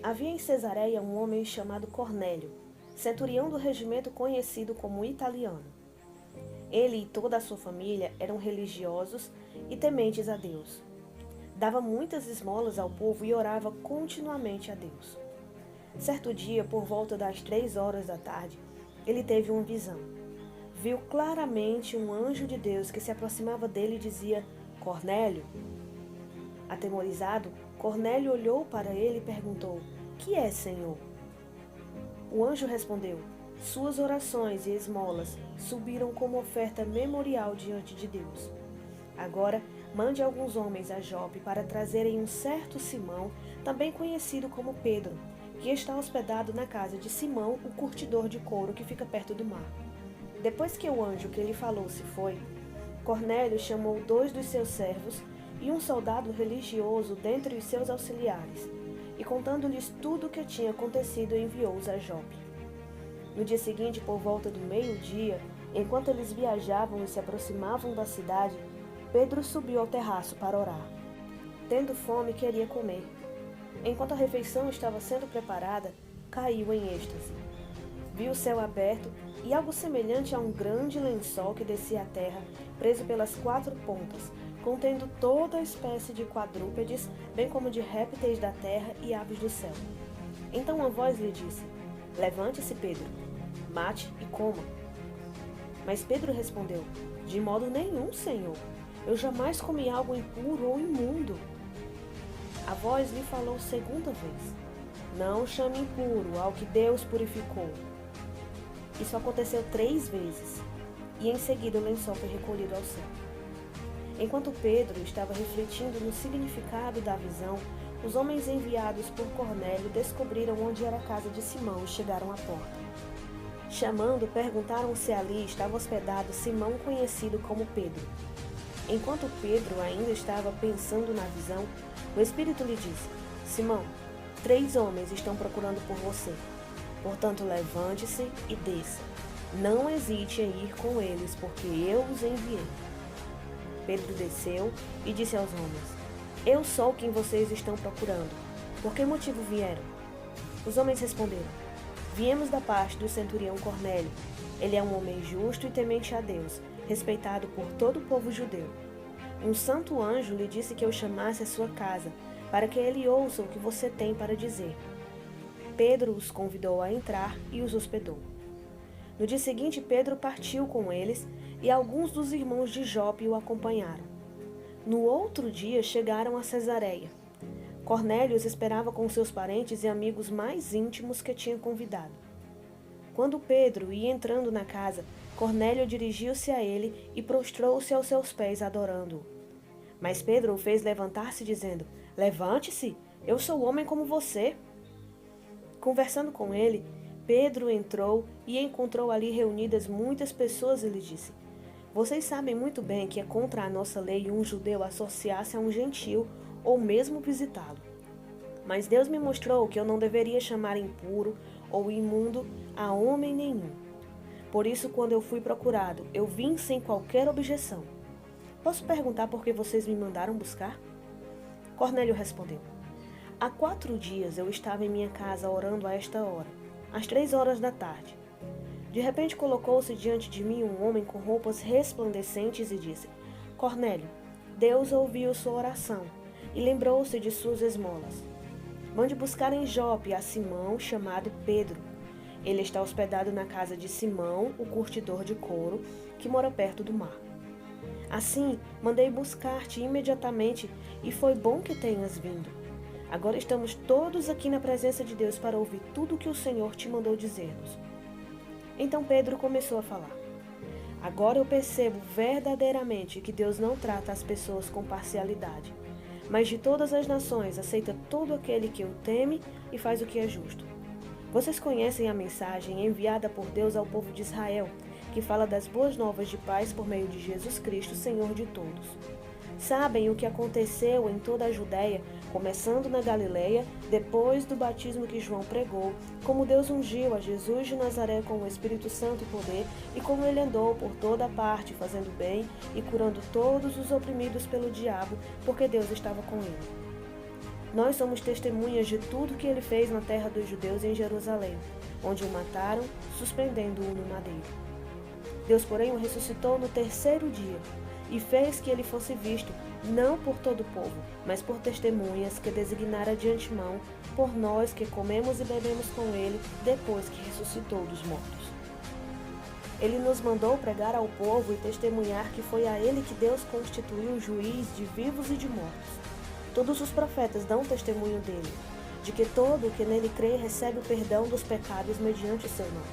Havia em Cesareia um homem chamado Cornélio, centurião do regimento conhecido como Italiano. Ele e toda a sua família eram religiosos e tementes a Deus. Dava muitas esmolas ao povo e orava continuamente a Deus. Certo dia, por volta das 3 horas da tarde, ele teve uma visão. Viu claramente um anjo de Deus que se aproximava dele e dizia: Cornélio. Atemorizado, Cornélio olhou para ele e perguntou: Que é, Senhor? O anjo respondeu: Suas orações e esmolas subiram como oferta memorial diante de Deus. Agora, mande alguns homens a Jope para trazerem um certo Simão, também conhecido como Pedro, que está hospedado na casa de Simão, o curtidor de couro que fica perto do mar. Depois que o anjo que lhe falou se foi, Cornélio chamou 2 dos seus servos e um soldado religioso dentre os seus auxiliares, e contando-lhes tudo o que tinha acontecido, enviou-os a Jope. No dia seguinte, por volta do meio-dia, enquanto eles viajavam e se aproximavam da cidade, Pedro subiu ao terraço para orar. Tendo fome, queria comer. Enquanto a refeição estava sendo preparada, caiu em êxtase. Viu o céu aberto e algo semelhante a um grande lençol que descia à terra, preso pelas 4 pontas, contendo toda a espécie de quadrúpedes, bem como de répteis da terra e aves do céu. Então uma voz lhe disse: Levante-se, Pedro, mate e coma. Mas Pedro respondeu: De modo nenhum, Senhor. Eu jamais comi algo impuro ou imundo. A voz lhe falou segunda vez: Não chame impuro ao que Deus purificou. Isso aconteceu 3 vezes, e em seguida o lençol foi recolhido ao céu. Enquanto Pedro estava refletindo no significado da visão, os homens enviados por Cornélio descobriram onde era a casa de Simão e chegaram à porta. Chamando, perguntaram se ali estava hospedado Simão, conhecido como Pedro. Enquanto Pedro ainda estava pensando na visão, o Espírito lhe disse: Simão, 3 homens estão procurando por você. Portanto, levante-se e desça. Não hesite em ir com eles, porque eu os enviei. Pedro desceu e disse aos homens: Eu sou quem vocês estão procurando. Por que motivo vieram? Os homens responderam: Viemos da parte do centurião Cornélio. Ele é um homem justo e temente a Deus, respeitado por todo o povo judeu. Um santo anjo lhe disse que eu chamasse à sua casa, para que ele ouça o que você tem para dizer. Pedro os convidou a entrar e os hospedou. No dia seguinte, Pedro partiu com eles e alguns dos irmãos de Jope o acompanharam. No outro dia, chegaram a Cesareia. Cornélio os esperava com seus parentes e amigos mais íntimos que tinha convidado. Quando Pedro ia entrando na casa, Cornélio dirigiu-se a ele e prostrou-se aos seus pés, adorando-o. Mas Pedro o fez levantar-se, dizendo: Levante-se, eu sou homem como você. Conversando com ele, Pedro entrou e encontrou ali reunidas muitas pessoas e lhe disse: Vocês sabem muito bem que é contra a nossa lei um judeu associar-se a um gentil ou mesmo visitá-lo. Mas Deus me mostrou que eu não deveria chamar impuro ou imundo a homem nenhum. Por isso, quando eu fui procurado, eu vim sem qualquer objeção. Posso perguntar por que vocês me mandaram buscar? Cornélio respondeu: Há 4 dias eu estava em minha casa orando a esta hora, às 3 horas da tarde. De repente colocou-se diante de mim um homem com roupas resplandecentes e disse: Cornélio, Deus ouviu sua oração e lembrou-se de suas esmolas. Mande buscar em Jope a Simão, chamado Pedro. Ele está hospedado na casa de Simão, o curtidor de couro, que mora perto do mar. Assim, mandei buscar-te imediatamente, e foi bom que tenhas vindo. Agora estamos todos aqui na presença de Deus para ouvir tudo o que o Senhor te mandou dizer-nos. Então Pedro começou a falar: Agora eu percebo verdadeiramente que Deus não trata as pessoas com parcialidade, mas de todas as nações aceita todo aquele que o teme e faz o que é justo. Vocês conhecem a mensagem enviada por Deus ao povo de Israel, que fala das boas novas de paz por meio de Jesus Cristo, Senhor de todos. Sabem o que aconteceu em toda a Judéia, começando na Galileia, depois do batismo que João pregou, como Deus ungiu a Jesus de Nazaré com o Espírito Santo e poder, e como ele andou por toda a parte, fazendo bem e curando todos os oprimidos pelo diabo, porque Deus estava com ele. Nós somos testemunhas de tudo que ele fez na terra dos judeus e em Jerusalém, onde o mataram, suspendendo-o no madeiro. Deus, porém, o ressuscitou no terceiro dia e fez que ele fosse visto, não por todo o povo, mas por testemunhas que designara de antemão, por nós que comemos e bebemos com ele depois que ressuscitou dos mortos. Ele nos mandou pregar ao povo e testemunhar que foi a ele que Deus constituiu juiz de vivos e de mortos. Todos os profetas dão testemunho dele, de que todo o que nele crê recebe o perdão dos pecados mediante o seu nome.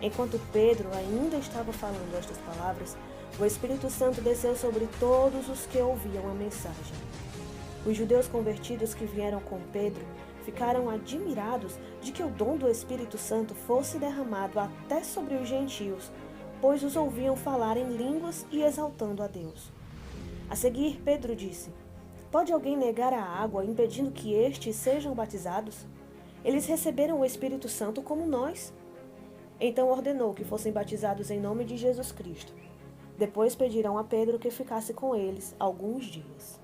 Enquanto Pedro ainda estava falando estas palavras, o Espírito Santo desceu sobre todos os que ouviam a mensagem. Os judeus convertidos que vieram com Pedro ficaram admirados de que o dom do Espírito Santo fosse derramado até sobre os gentios, pois os ouviam falar em línguas e exaltando a Deus. A seguir, Pedro disse: Pode alguém negar a água, impedindo que estes sejam batizados? Eles receberam o Espírito Santo como nós. Então ordenou que fossem batizados em nome de Jesus Cristo. Depois pediram a Pedro que ficasse com eles alguns dias.